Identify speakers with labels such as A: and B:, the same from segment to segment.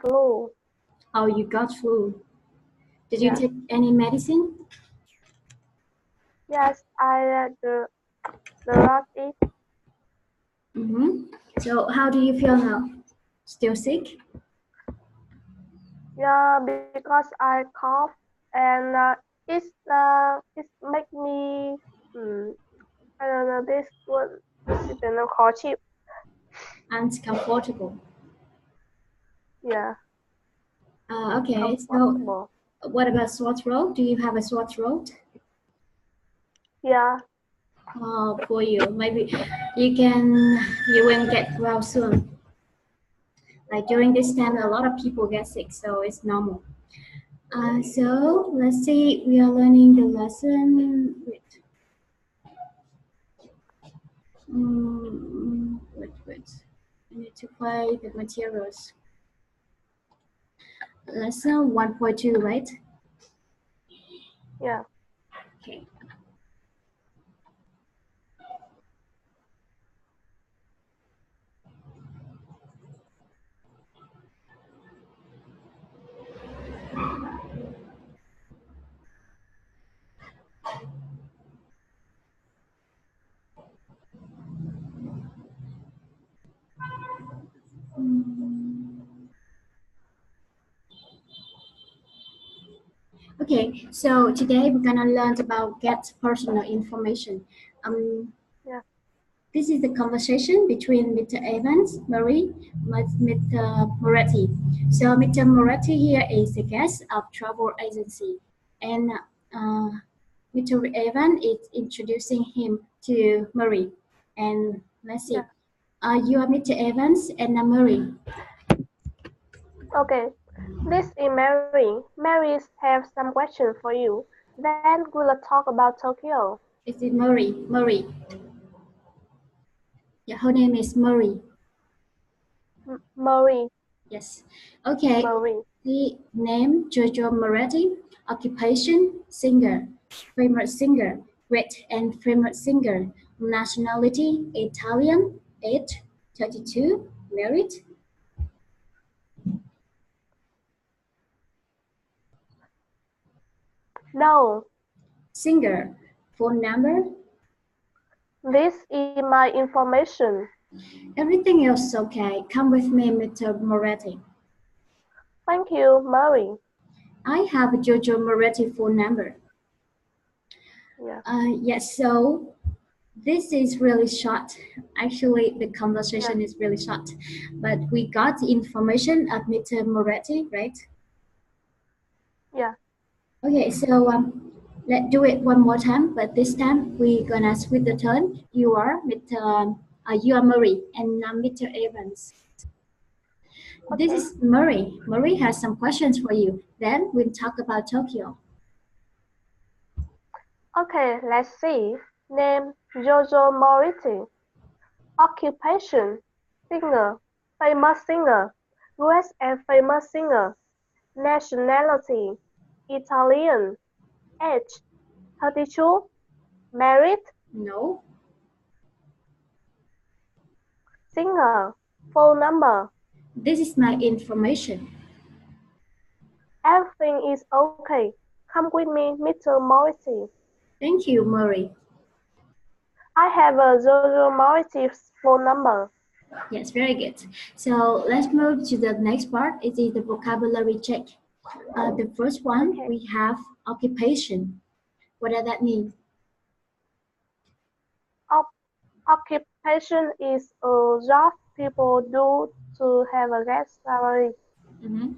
A: flu.
B: Oh, you got flu. Did you
A: Yeah.
B: take any medicine?
A: Yes, I got it.
B: So how do you feel now? Still sick?
A: Yeah, because I cough and it make me I don't know this word is the khó chịu.
B: Uncomfortable.
A: Yeah,
B: Okay, so
A: comfortable.
B: what about sore throat? Do you have a sore throat?
A: Yeah.
B: Oh, poor you. Maybe you will get well soon. Like during this time, a lot of people get sick, so it's normal. So let's see, we are learning the lesson. Wait. I need to play the materials. Lesson 1.2, right?
A: Yeah.
B: Okay. Okay, so today we're gonna learn about get personal information. Um,
A: Yeah.
B: this is the conversation between Mr. Evans, Marie, with Mr. Moretti. So Mr. Moretti here is the guest of travel agency, and uh, Mr. Evans is introducing him to Marie. And let's see,
A: Yeah.
B: you are Mr. Evans and I'm Marie.
A: Okay. This is Mary. Mary have some questions for you. Then we'll talk about Tokyo.
B: Is it Marie? Marie. Yeah, her name is Marie.
A: Marie.
B: Yes. Okay.
A: Marie.
B: The name Giorgio Moretti, occupation singer, favorite singer, great and favorite singer, nationality Italian, age 32, married,
A: No.
B: singer, phone number,
A: This is my information.
B: everything else is okay. Come with me, Mr. Moretti.
A: Thank you, Mary.
B: I have Giorgio Moretti phone number.
A: Yeah.
B: Yes, so this is really short. Actually, the
A: Yeah.
B: conversation is really short, but we got the information of Mr. Moretti, right?
A: Yeah.
B: Okay, so let's do it one more time, but this time we're gonna switch the turn. You are Mr. You are Murray, and I'm Mr. Evans. This
A: Okay.
B: is Murray. Murray has some questions for you. Then we'll talk about Tokyo.
A: Okay, let's see. Name Jojo Moriti. Occupation singer, famous singer. US and famous singer. Nationality Italian. Age 32. Married.
B: No,
A: Singer. Phone number.
B: this is my information.
A: Everything is okay. Come with me, Mr. Moriti.
B: Thank you, Murray.
A: I have a Jojo Moriti's phone number.
B: Yes, very good. So let's move to the next part. It is the vocabulary check. The first one,
A: Okay.
B: we have occupation. What does that mean?
A: Occupation is a job people do to have a get salary.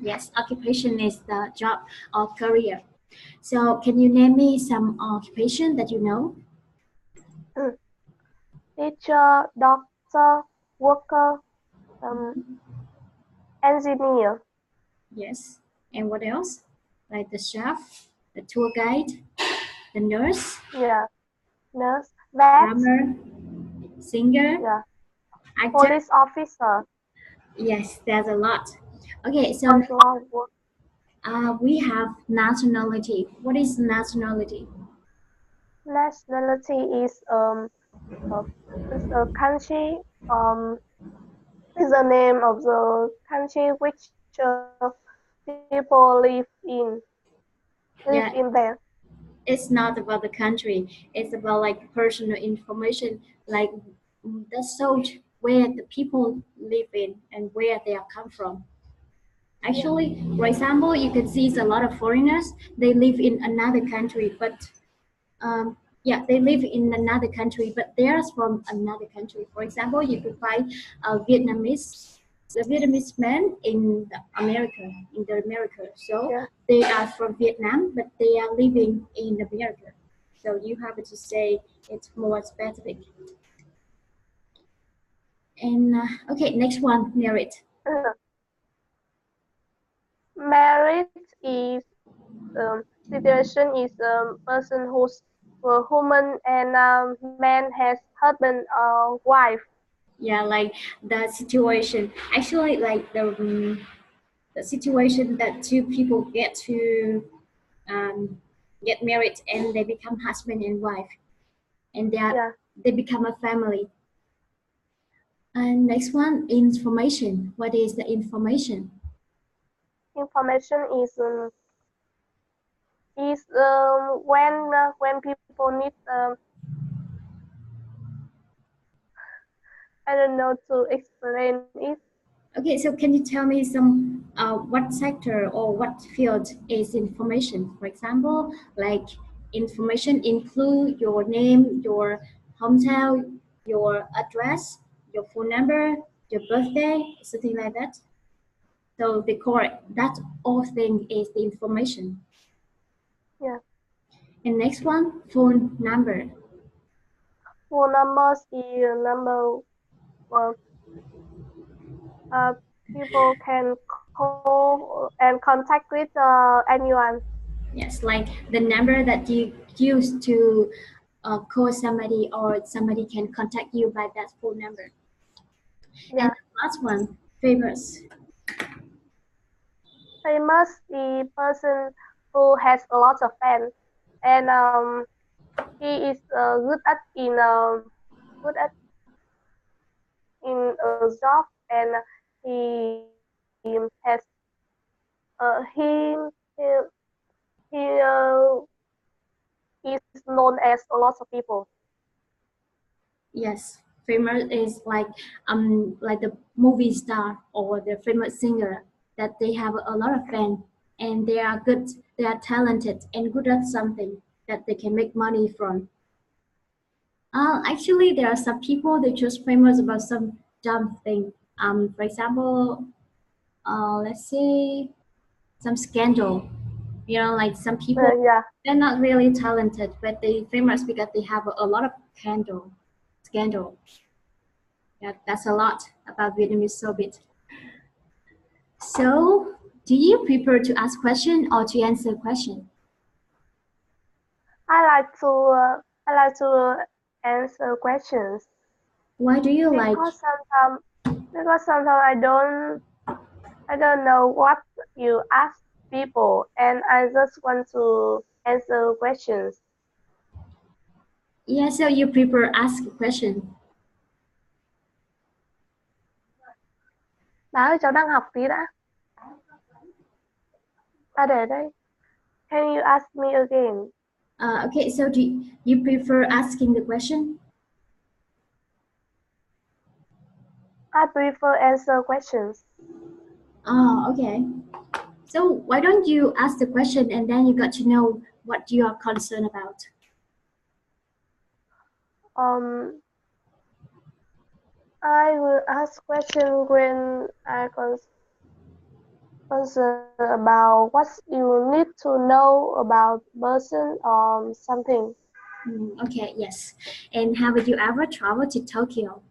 B: Yes, occupation is the job or career. So can you name me some occupation that you know?
A: Teacher, doctor, worker, um, engineer.
B: Yes. And what else? Like the chef, the tour guide, the nurse,
A: Yeah, nurse, vet.
B: drummer, singer,
A: Yeah,
B: actor.
A: police officer.
B: Yes, there's a lot. Okay, so
A: There's a lot of work.
B: we have nationality. What is nationality?
A: Nationality a, is a country is the name of the country which people live
B: Yeah,
A: in there.
B: it's not about the country. It's about like personal information, like that shows where the people live in and where they are come from.
A: Yeah,
B: Actually, for example, you can see a lot of foreigners. They live in another country, but yeah, they live in another country, but they're from another country. For example, you could find a Vietnamese man in America, in the America. So
A: yeah.
B: they are from Vietnam, but they are living in America. So you have to say it's more specific. And okay, next one, merit.
A: Marriage is situation is a person who's a woman and man has husband or wife.
B: Yeah, like the situation. Actually, like the situation that two people um, get married and they become husband and wife, and
A: Yeah,
B: they become a family. And next one, information. What is the information?
A: information is when people need I don't know to explain it.
B: Okay, so can you tell me some what sector or what field is information? For example, like information include your name, your hometown, your address, your phone number, your birthday, something like that. So the core, that all thing is the information.
A: Yeah,
B: And next one, phone number.
A: phone numbers is a number uh, uh, people can call and contact with anyone.
B: Yes, like the number that you use to call somebody or somebody can contact you by that phone number. And
A: Yeah,
B: the last one, famous.
A: famous the person who has a lot of fans and he is good at in a job and he has he is known as a lot of people.
B: Yes, famous is like the movie star or the famous singer that they have a lot of fans and they are good, they are talented and good at something that they can make money from. Actually, there are some people they just famous about some dumb thing. For example, let's say some scandal. You know, like some people
A: Yeah,
B: they're not really talented, but they famous because they have a lot of scandal. Scandal. Yeah, that's a lot about Vietnamese Soviet. So, do you prefer to ask question or to answer question?
A: I like to uh, I like to answer questions
B: Why do you like?
A: because sometimes I don't know what you ask people and I just want to answer questions.
B: Yeah, so you prefer ask question.
A: Bà ơi cháu đang học tí đã. À để đây. Can you ask me again?
B: Okay, so do you prefer asking the question?
A: I prefer answer questions.
B: Oh, okay. So why don't you ask the question and then you got to know what you are concerned about?
A: Um, I will ask question when concerned about what you need to know about person or something.
B: Okay, yes. And have you ever traveled to Tokyo?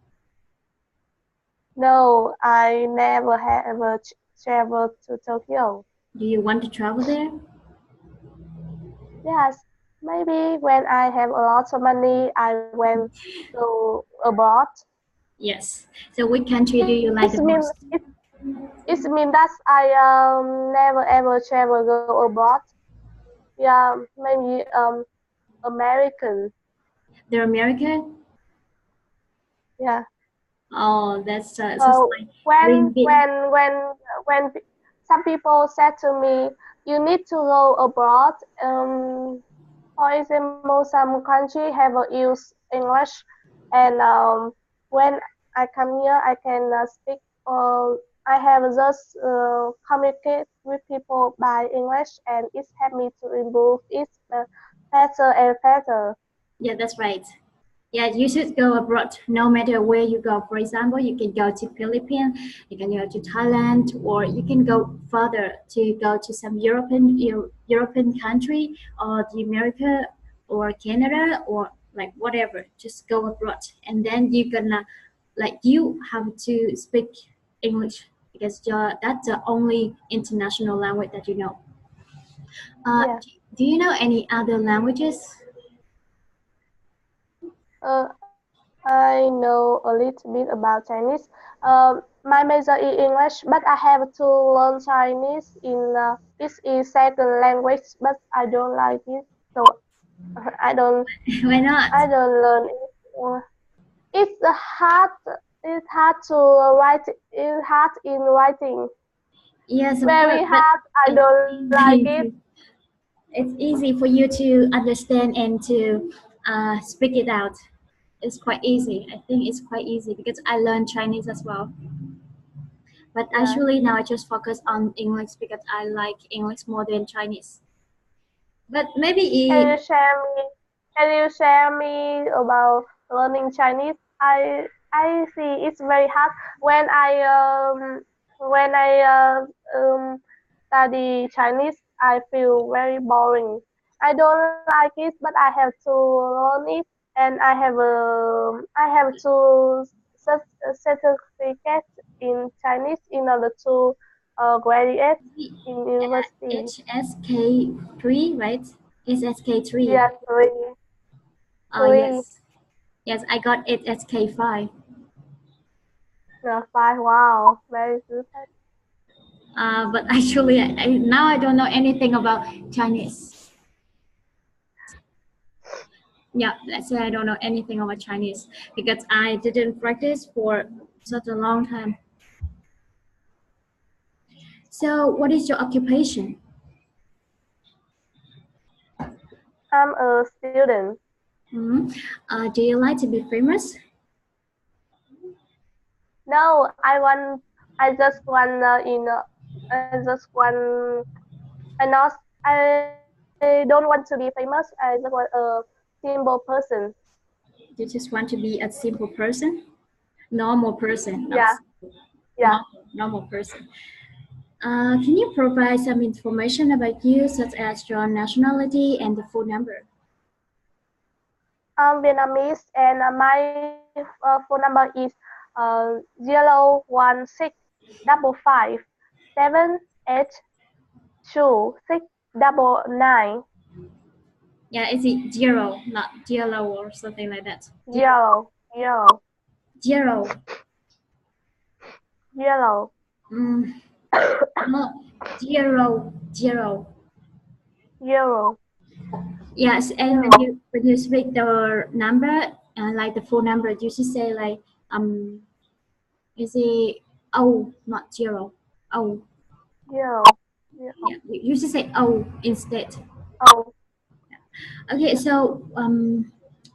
A: No, I never have ever traveled to Tokyo.
B: Do you want to travel there?
A: Yes, maybe when I have a lot of money, I went to abroad.
B: Yes. So which country do you like
A: It
B: the
A: mean
B: most?
A: it mean that I never ever travel go abroad. Yeah, maybe American.
B: They're American?
A: Yeah.
B: Oh, that's just
A: Uh,
B: like
A: when
B: dream big.
A: when when when some people said to me, you need to go abroad. For example, some country have use English, and when I come here, I can speak. I have just communicate with people by English, and it's helped me to improve it better and better.
B: Yeah, that's right. Yeah, you should go abroad no matter where you go. For example, you can go to Philippines, you can go to Thailand, or you can go further to go to some European country or the America or Canada or like whatever. Just go abroad, and then you gonna like you have to speak English because that's the only international language that you know.
A: Yeah.
B: Do you know any other languages?
A: I know a little bit about Chinese. My major is English, but I have to learn Chinese in it is second language, but I don't like it, so I don't
B: Why not?
A: I don't learn it. It's hard. It's hard to write. It's hard in writing.
B: Yes, of course,
A: Very
B: but
A: hard. I
B: it's
A: don't like it.
B: easy. It's easy for you to understand and to speak it out. It's quite easy. I think it's quite easy because I learned Chinese as well. But
A: Yeah.
B: actually now I just focus on English because I like English more than Chinese. But maybe
A: Can you share me? Can you share me about learning Chinese? I see it's very hard when I study Chinese. I feel very boring. I don't like it, but I have to learn it, and I have to certificate in Chinese in order to graduate in university.
B: HSK3, right? HSK3.
A: Yeah, three, three.
B: Yes. Yes, I got HSK5.
A: Five. Wow, very good.
B: But actually, now I don't know anything about Chinese. Yeah, let's say I don't know anything about Chinese because I didn't practice for such a long time. So, what is your occupation?
A: I'm a student.
B: Hmm. Do you like to be famous?
A: No, I just want I just want, I not, I don't want to be famous. I just want a simple person.
B: You just want to be a simple person, normal person, not
A: Yeah, yeah.
B: normal person. Can you provide some information about you, such as your nationality and the phone number?
A: I'm Vietnamese, and my phone number is 01655782699.
B: Yeah, is it zero, not yellow or something like that?
A: Zero, zero,
B: Zero.
A: zero,
B: Mm, no, zero, zero.
A: zero,
B: Yes, and
A: zero.
B: when you speak the number, like the phone number, you should say like is it oh, not zero. Oh,
A: Zero, zero.
B: yeah, you should say oh instead.
A: Oh,
B: Okay, so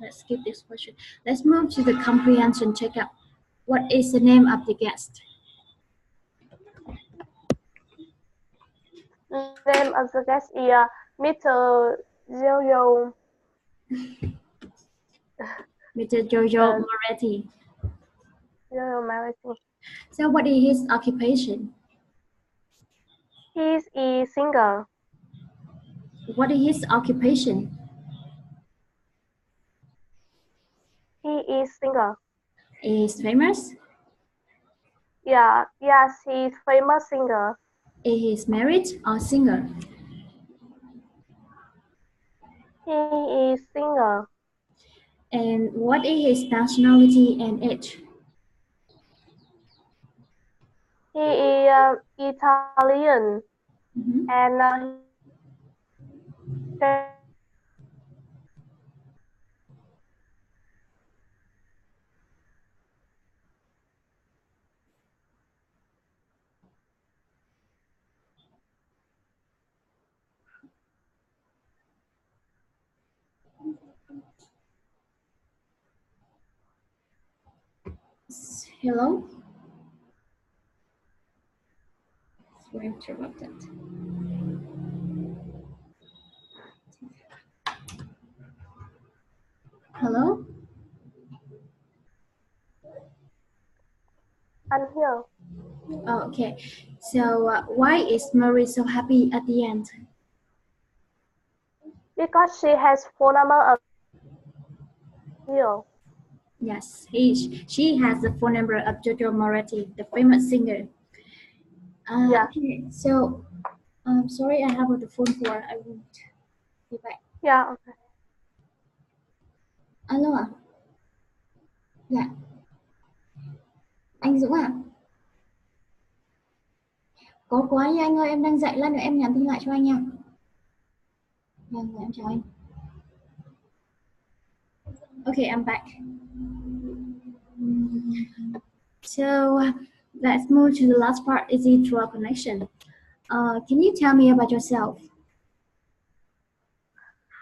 B: let's skip this question. Let's move to the comprehension checkup. What is the name of the guest?
A: name of the guest is Mr. Zero,
B: Mr. Jojo
A: uh,
B: Moretti.
A: Zero Marketing.
B: So, what is his occupation?
A: He's a singer.
B: What is his occupation?
A: He is singer.
B: Is famous?
A: Yeah, yes, he's famous singer.
B: Is married or singer?
A: He is singer.
B: And what is his nationality and age?
A: He is Italian,
B: Mhm.
A: and he
B: Hello? We're interrupted. Hello?
A: I'm here
B: Oh, okay. So, why is Marie so happy at the end?
A: because she has phone number of you.
B: Yes, she has the phone number of Giorgio Moretti, the famous singer.
A: Yeah,
B: Okay, so sorry, I have the phone for. I won't be back.
A: yeah, okay.
B: Alo ạ? Dạ, anh Dũng ạ? Có quá nha anh ơi, em đang dạy lát nữa em nhắn tin lại cho anh nha. Vâng, em chào anh. Okay, I'm back. So let's move to the last part, is it through connection. Can you tell me about yourself?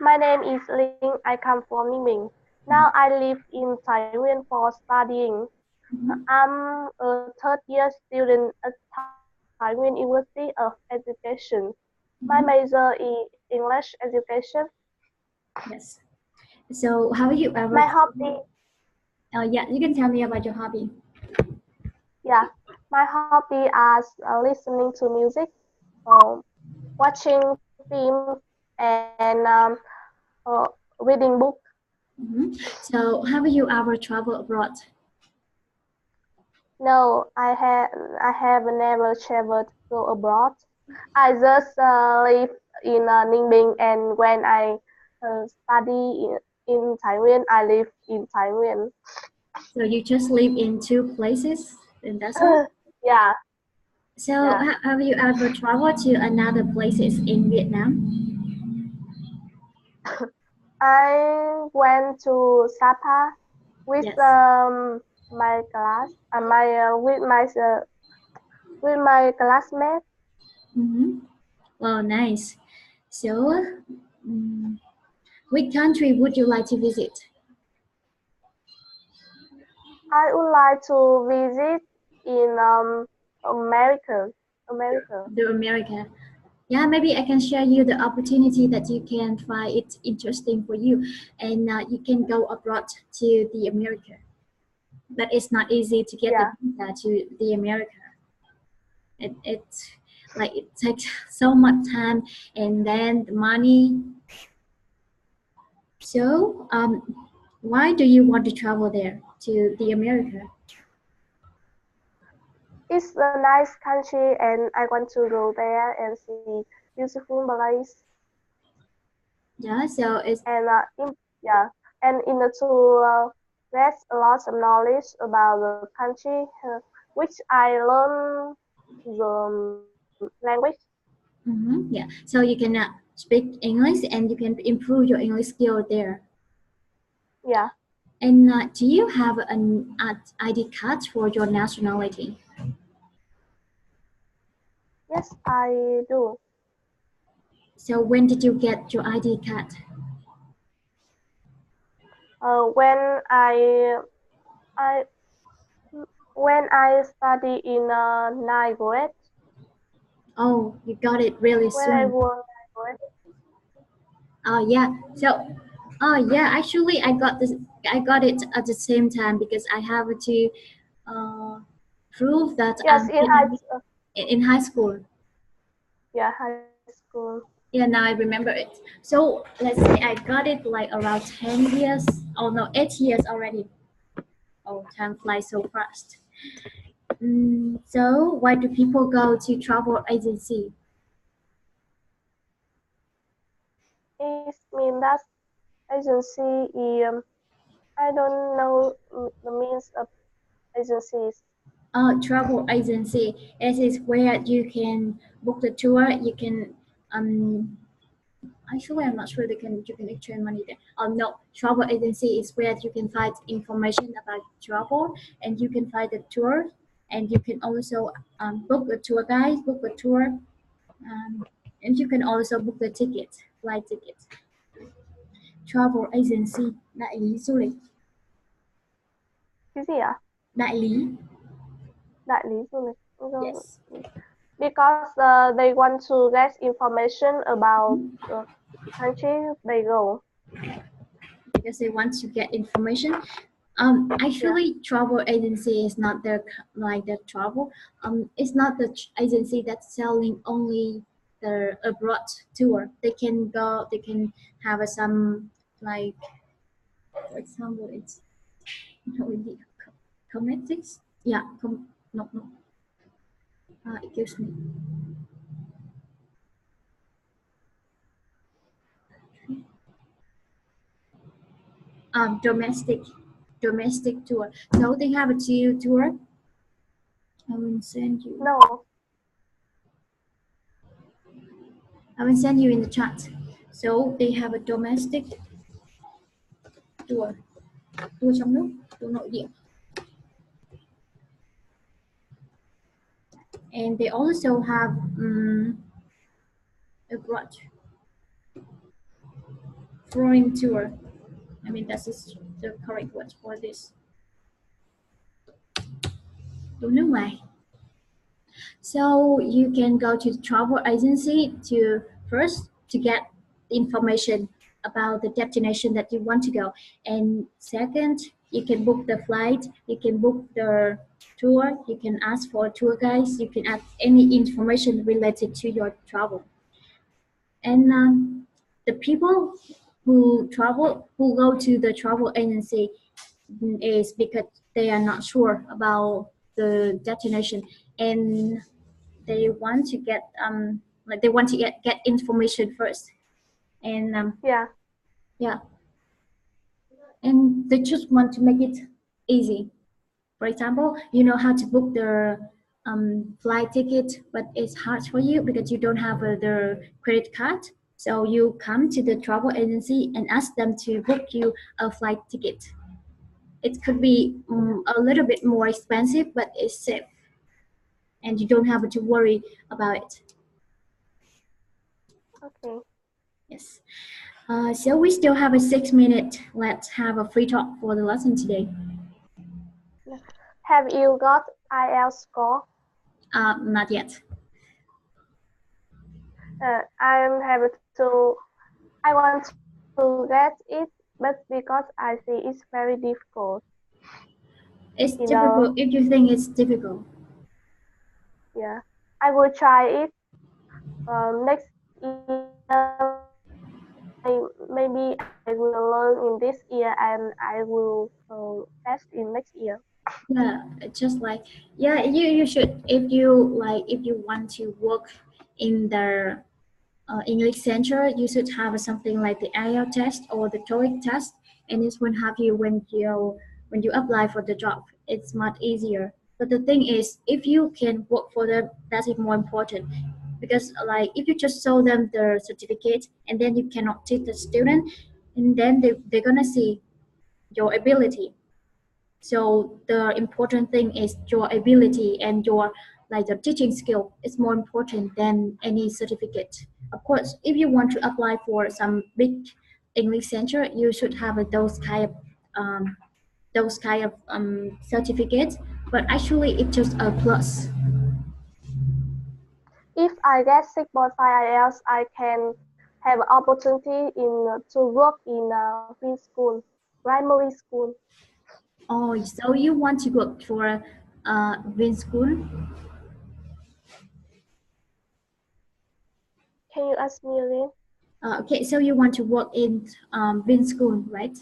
A: My name is Linh. I come from Ninh. Now I live in Taiwan for studying.
B: Mhm.
A: I'm a third year student at Taiwan University of Education. My
B: Mhm.
A: major is English education.
B: Yes. So have you
A: My
B: ever?
A: hobby,
B: Yeah, you can tell me about your hobby.
A: yeah, my hobby is listening to music, um, watching films, and reading books.
B: Mhm. So have you ever traveled abroad?
A: No, I have never traveled to abroad. I just live in Ninh and when I study in Taiwan, I live in Taiwan.
B: So you just live in two places, and that's all.
A: Yeah,
B: So
A: yeah.
B: have you ever traveled to another places in Vietnam?
A: I went to Sapa with
B: Yes.
A: my class, with my classmates.
B: Mm-hmm. Well, nice. So, mm, which country would you like to visit?
A: I would like to visit in America. America.
B: The America. Yeah, maybe I can share you the opportunity that you can find it interesting for you, and you can go abroad to the America. But it's not easy to get the
A: Yeah.
B: visa to the America. It's like it takes so much time and then the money. So, why do you want to travel there to the America?
A: It's a nice country and I want to go there and see beautiful place
B: Yeah, so it's
A: and yeah and in the to get a lot of knowledge about the country which I learn the language.
B: yeah. So you can speak English and you can improve your English skill there.
A: Yeah.
B: And do you have an ID card for your nationality?
A: Yes, I do.
B: So when did you get your ID card?
A: When I when I study in ninth grade,
B: Oh, you got it really
A: when I
B: soon.
A: was ninth grade.
B: Oh yeah. So, oh yeah. Actually, I got this. I got it at the same time because I have to uh, prove that
A: Yes,
B: I'm
A: in high
B: in high school.
A: yeah high school.
B: Yeah, now I remember it. So let's say I got it like around 10 years. Oh no, 8 years already. Oh, time flies so fast. So why do people go to travel agency?
A: It means that agency I don't know the means of agencies.
B: Travel agency. It is where you can book the tour. You can um. Actually, I'm not sure they can you can exchange money there. No, travel agency is where you can find information about travel and you can find the tour and you can also book a tour guide, book a tour, um, and you can also book the tickets, flight tickets. Travel agency, đại lý du lịch,
A: Cái gì ạ?
B: đại lý.
A: đại lý du lịch.
B: Yes.
A: Because they want to get information about the country they go.
B: Because they want to get information.
A: Yeah.
B: Actually, travel agency is not the like the travel. It's not the agency that's selling only the abroad tour. They can go. They can have some like, for example, it's cosmetics. Yeah. No, no. Excuse me. Domestic tour. So they have a tour. I will send you.
A: No.
B: I will send you in the chat. So they have a domestic tour, tour trong nước, tour nội địa, and they also have abroad foreign tour. I mean, that is the correct word for this. Tour nước ngoài. So you can go to the travel agency to first to get information about the destination that you want to go, and second, you can book the flight, you can book the tour, you can ask for tour guides, you can add any information related to your travel. And the people who go to the travel agency is because they are not sure about the destination, and they want to get like they want to get information first, and
A: Yeah.
B: yeah, and they just want to make it easy. For example, you know how to book the flight ticket, but it's hard for you because you don't have the credit card. So you come to the travel agency and ask them to book you a flight ticket. It could be a little bit more expensive, but it's safe, and you don't have to worry about it.
A: Okay.
B: Yes. So we still have a 6 minute. Let's have a free talk for the lesson today.
A: Have you got IELTS score?
B: Not yet.
A: I'm happy to. I want to get it, but because I see it's very difficult.
B: It's
A: You
B: difficult
A: know.
B: if you think it's difficult.
A: Yeah. I will try it next year. Maybe I will learn in this year and I will test in next year.
B: Yeah, just like yeah, you should if you want to work in the English center, you should have something like the IELTS test or the TOEIC test, and this will help you when you apply for the job. It's much easier. But the thing is, if you can work for them, that is more important. Because like if you just show them the certificate and then you cannot teach the student, and then they're gonna see your ability. So the important thing is your ability and your like the teaching skill is more important than any certificate. Of course, if you want to apply for some big English center, you should have those kind of certificates. But actually, it's just a plus.
A: If I get 6.5 IELTS, I can have opportunity to work in a free school, primary school.
B: Oh, so you want to go for Win school?
A: Can you ask me again?
B: Okay, so you want to work in Win school, right?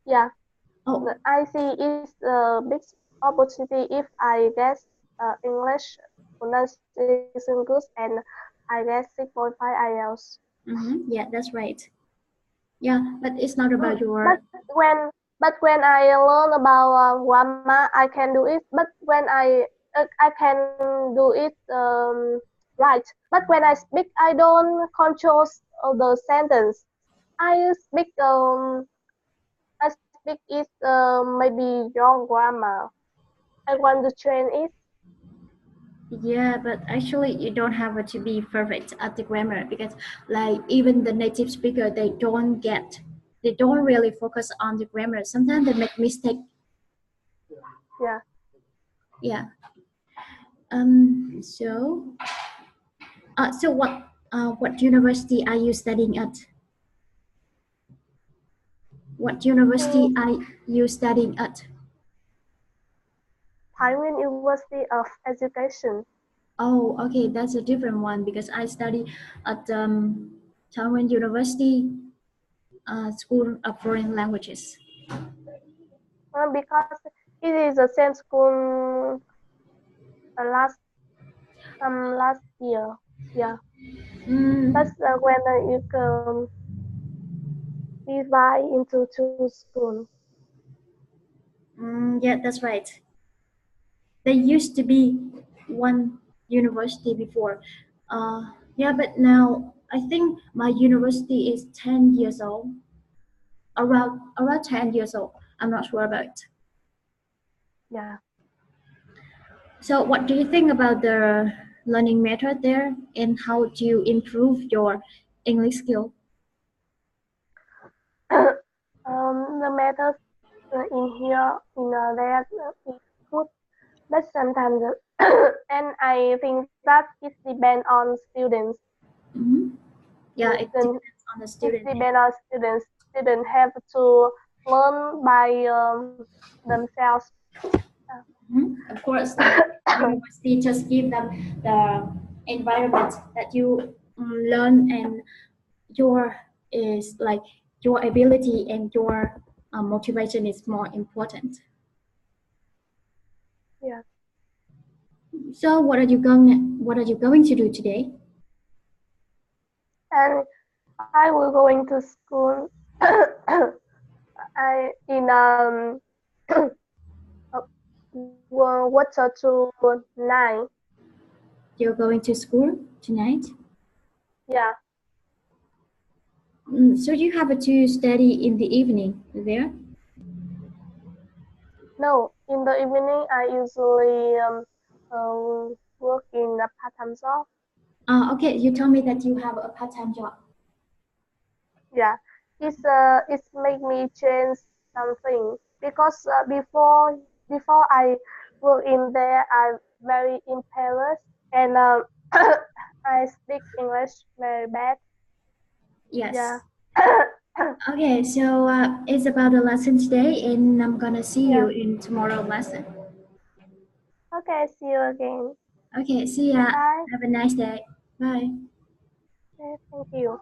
A: Yeah,
B: Oh,
A: I see it's a big opportunity if I get English pronunciation good and I get 6.5 IELTS.
B: yeah, that's right. Yeah, but it's not about
A: But
B: your.
A: when I learn about grammar, I can do it. But when I can do it right. But when I speak, I don't control the sentence. I speak I speak it maybe wrong grammar. I want to train it.
B: Yeah, but actually you don't have to be perfect at the grammar because like even the native speaker they don't really focus on the grammar. Sometimes they make mistake.
A: Yeah.
B: Yeah. So, what university are you studying at? What
A: Mm,
B: university are you studying at?
A: Taiwan University of Education.
B: Oh, okay, that's a different one because I study at Taiwan University School of Foreign Languages.
A: Because it is the same school last year. Yeah,
B: Mm,
A: that's when you can divide into two schools.
B: yeah, that's right. There used to be one university before. Yeah, but now I think my university is 10 years old, around 10 years old. I'm not sure about it.
A: Yeah.
B: So, what do you think about the learning method there, and how do you improve your English skill?
A: The methods in here in there is good, but sometimes and I think that it depends on students.
B: Mhm. Yeah, it
A: Student,
B: depends on the
A: it
B: student.
A: depends on students. Students have to learn by themselves.
B: Of course, the university just give them the environment that you learn, and your is like your ability and your motivation is more important.
A: Yeah,
B: So, what are you going to do today?
A: and I will going to school. I in water to 9.
B: You're going to school tonight.
A: Yeah.
B: So you have to study in the evening there.
A: No, in the evening I usually work in a part-time job.
B: Okay, you told me that you have a part-time job.
A: Yeah, it's make me change something because before I work in there I'm very embarrassed and I speak English very bad. Yeah.
B: Yes. Okay, so it's about the lesson today, and I'm gonna see
A: Yeah.
B: you in tomorrow lesson.
A: Okay, see you again.
B: Okay, see ya.
A: Bye.
B: Have a nice day. Bye.
A: Okay, thank you.